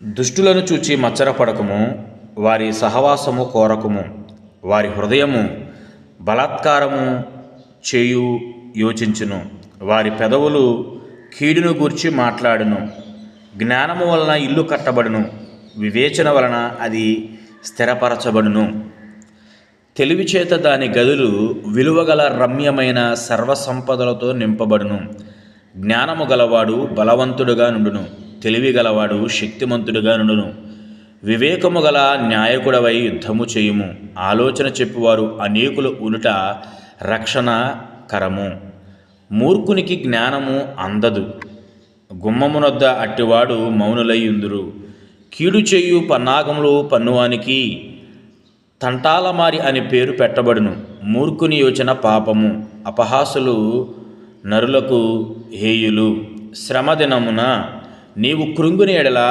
దుష్టులను చూచి మచ్చరపడకము, వారి సహవాసము కోరకము. వారి హృదయము బలాత్కారము చేయు యోచించును. వారి పెదవులు కీడును గూర్చి మాట్లాడును. జ్ఞానము వలన ఇల్లు కట్టబడును, వివేచన వలన అది స్థిరపరచబడును. తెలివి చేత దాని గదులు విలువగల రమ్యమైన సర్వసంపదలతో నింపబడును. జ్ఞానము గలవాడు బలవంతుడుగా నుండును, తెలివి గలవాడు శక్తిమంతుడుగా నుండును. వివేకము గల న్యాయకుడవై యుద్ధము చేయుము. ఆలోచన చెప్పువారు అనేకులు ఉనుట రక్షణకరము. మూర్ఖునికి జ్ఞానము అందదు, గుమ్మమునొద్ద అట్టివాడు మౌనులై యుందురు. కీడు చేయు పన్నాగములు పన్నువానికి తంటాలమారి అని పేరు పెట్టబడును. మూర్ఖుని యోచన పాపము, అపహాసులు నరులకు హేయులు. శ్రమ దినమున నీవు కృంగుని ఎడల